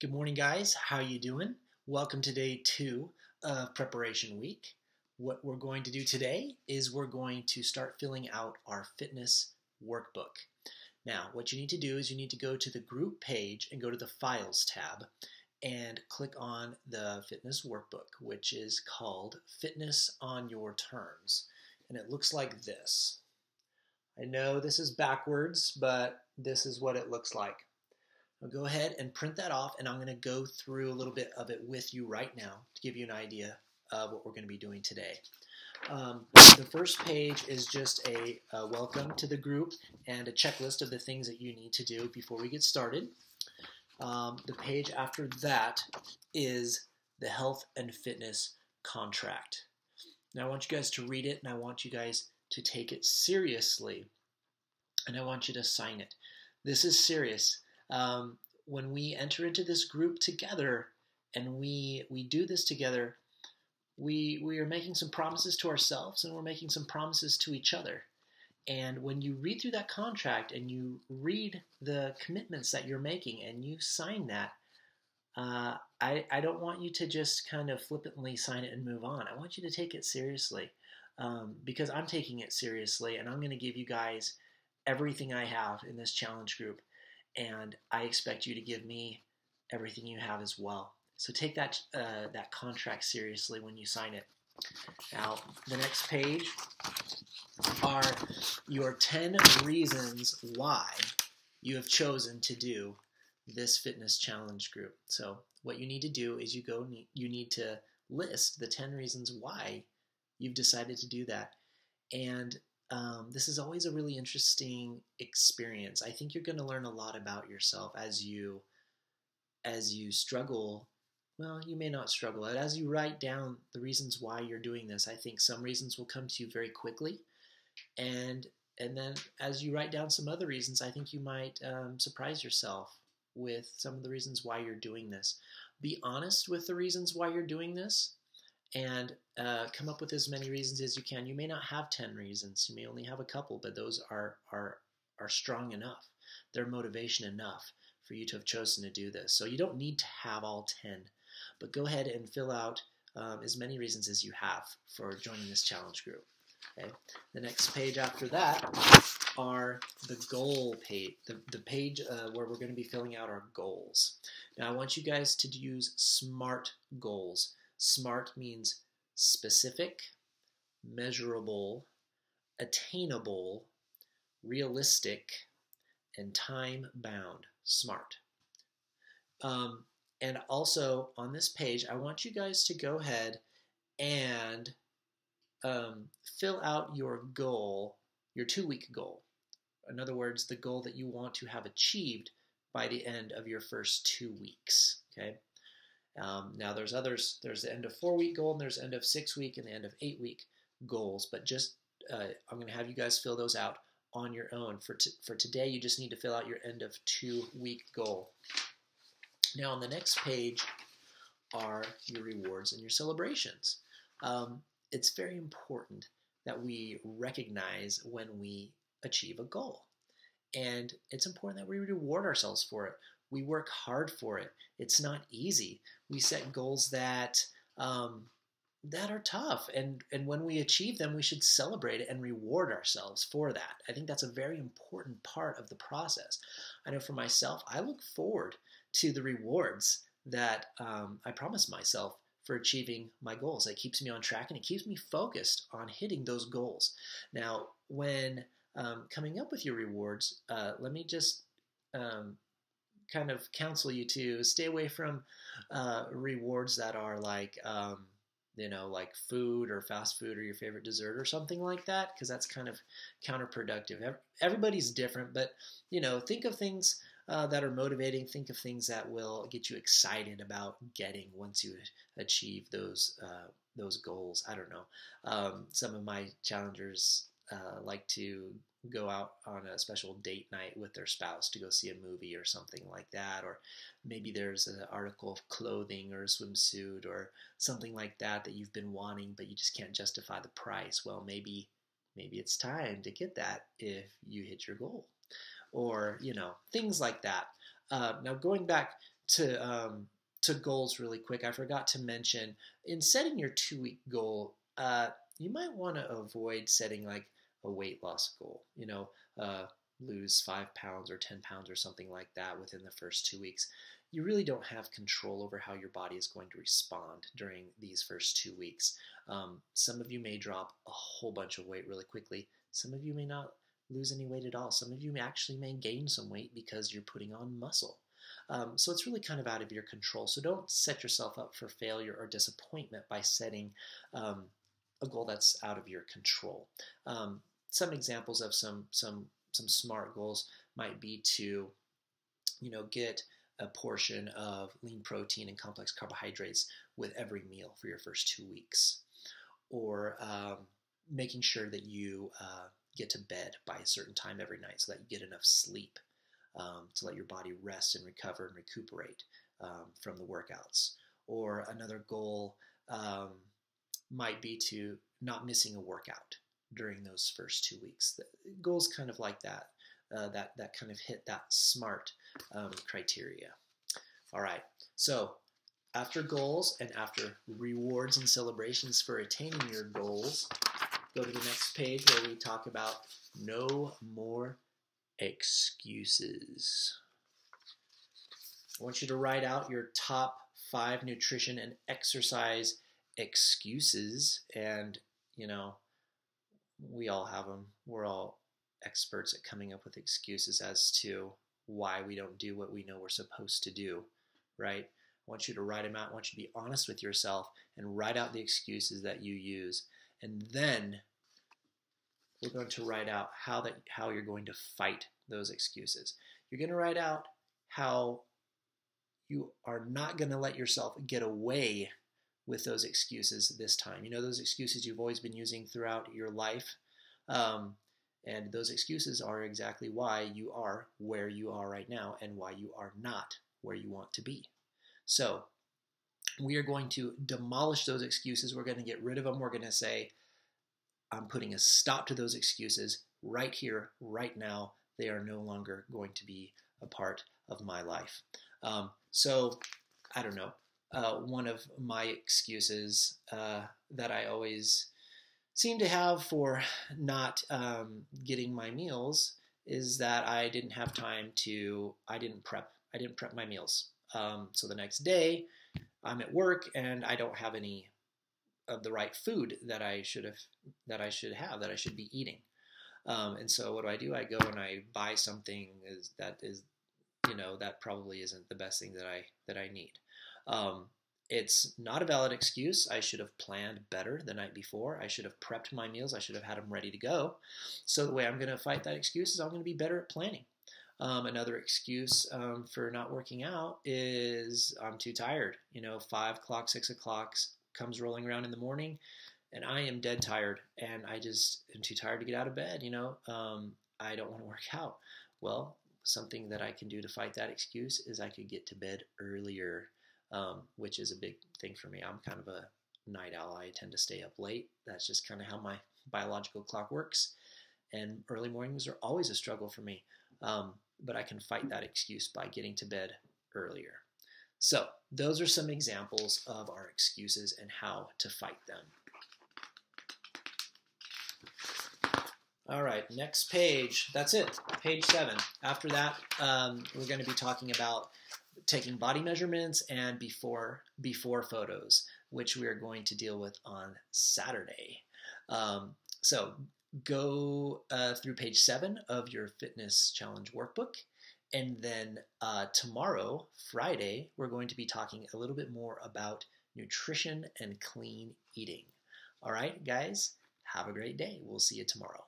Good morning, guys. How you doing? Welcome to day 2 of preparation week. What we're going to do today is we're going to start filling out our fitness workbook. Now, what you need to do is you need to go to the group page and go to the Files tab and click on the fitness workbook, which is called Fitness on Your Terms. And it looks like this. I know this is backwards, but this is what it looks like. I'll go ahead and print that off, and I'm going to go through a little bit of it with you right now to give you an idea of what we're going to be doing today. The first page is just a welcome to the group and a checklist of the things that you need to do before we get started. The page after that is the health and fitness contract. Now I want you guys to read it, and I want you guys to take it seriously, and I want you to sign it. This is serious. When we enter into this group together and we do this together, we are making some promises to ourselves and we're making some promises to each other. And when you read through that contract and you read the commitments that you're making and you sign that, I don't want you to just kind of flippantly sign it and move on. I want you to take it seriously because I'm taking it seriously, and I'm going to give you guys everything I have in this challenge group. And I expect you to give me everything you have as well. So take that contract seriously when you sign it. Now, the next page are your 10 reasons why you have chosen to do this fitness challenge group. So what you need to do is you need to list the 10 reasons why you've decided to do that. And this is always a really interesting experience. I think you're going to learn a lot about yourself as you struggle. Well, you may not struggle. As you write down the reasons why you're doing this, I think some reasons will come to you very quickly. And then as you write down some other reasons, I think you might surprise yourself with some of the reasons why you're doing this. Be honest with the reasons why you're doing this. And come up with as many reasons as you can. You may not have 10 reasons. You may only have a couple, but those are strong enough. They're motivation enough for you to have chosen to do this. So you don't need to have all 10, but go ahead and fill out as many reasons as you have for joining this challenge group. Okay. The next page after that are the goal page, the page where we're going to be filling out our goals. Now I want you guys to use SMART goals. SMART means specific, measurable, attainable, realistic, and time-bound. SMART. And also on this page, I want you guys to go ahead and fill out your goal, your 2-week goal. In other words, the goal that you want to have achieved by the end of your first 2 weeks. Okay. Now there's others. There's the end of 4-week goal, and there's end of 6-week and the end of 8-week goals. But just I'm going to have you guys fill those out on your own. For today, you just need to fill out your end of 2-week goal. Now on the next page are your rewards and your celebrations. It's very important that we recognize when we achieve a goal. And it's important that we reward ourselves for it. We work hard for it. It's not easy. We set goals that are tough, and when we achieve them, we should celebrate it and reward ourselves for that. I think that's a very important part of the process. I know for myself, I look forward to the rewards that I promise myself for achieving my goals. It keeps me on track, and it keeps me focused on hitting those goals. Now, when coming up with your rewards, let me just kind of counsel you to stay away from rewards that are like, like food or fast food or your favorite dessert or something like that, because that's kind of counterproductive. Everybody's different, but think of things that are motivating. Think of things that will get you excited about getting once you achieve those goals. I don't know. Some of my challengers like to go out on a special date night with their spouse to go see a movie or something like that, or maybe there's an article of clothing or a swimsuit or something like that you've been wanting, but you just can't justify the price. Well, maybe it's time to get that if you hit your goal, or things like that. Now going back to goals really quick, I forgot to mention in setting your 2-week goal, you might want to avoid setting like a weight loss goal. Lose 5 pounds or 10 pounds or something like that within the first 2 weeks. You really don't have control over how your body is going to respond during these first 2 weeks. Some of you may drop a whole bunch of weight really quickly. Some of you may not lose any weight at all. Some of you may gain some weight because you're putting on muscle. So it's really kind of out of your control. So don't set yourself up for failure or disappointment by setting a goal that's out of your control. Some examples of some smart goals might be to, get a portion of lean protein and complex carbohydrates with every meal for your first 2 weeks, or making sure that you get to bed by a certain time every night so that you get enough sleep to let your body rest and recover and recuperate from the workouts. Or another goal might be to not missing a workout during those first 2 weeks. Goals kind of like that, that kind of hit that SMART criteria. All right, so after goals and after rewards and celebrations for attaining your goals, go to the next page where we talk about no more excuses. I want you to write out your top 5 nutrition and exercise excuses, and we all have them. We're all experts at coming up with excuses as to why we don't do what we know we're supposed to do, right? I want you to write them out. I want you to be honest with yourself and write out the excuses that you use. And then we're going to write out how you're going to fight those excuses. You're going to write out how you are not going to let yourself get away with those excuses this time. Those excuses you've always been using throughout your life. And those excuses are exactly why you are where you are right now and why you are not where you want to be. So we are going to demolish those excuses. We're going to get rid of them. We're going to say, I'm putting a stop to those excuses right here, right now. They are no longer going to be a part of my life. So I don't know. One of my excuses that I always seem to have for not getting my meals is that I didn't have time I didn't prep my meals. So the next day I'm at work and I don't have any of the right food that I should be eating. And so what do? I go and I buy something that probably isn't the best thing that I need. It's not a valid excuse. I should have planned better the night before. I should have prepped my meals. I should have had them ready to go. So the way I'm going to fight that excuse is I'm going to be better at planning. Another excuse for not working out is I'm too tired. 5 o'clock, 6 o'clock comes rolling around in the morning and I am dead tired and I just am too tired to get out of bed. I don't want to work out. Well, something that I can do to fight that excuse is I could get to bed earlier, which is a big thing for me. I'm kind of a night owl. I tend to stay up late. That's just kind of how my biological clock works. And early mornings are always a struggle for me. But I can fight that excuse by getting to bed earlier. So those are some examples of our excuses and how to fight them. All right, next page. That's it, page 7. After that, we're going to be talking about taking body measurements and before photos, which we are going to deal with on Saturday. So go through page 7 of your fitness challenge workbook. And then tomorrow, Friday, we're going to be talking a little bit more about nutrition and clean eating. All right, guys, have a great day. We'll see you tomorrow.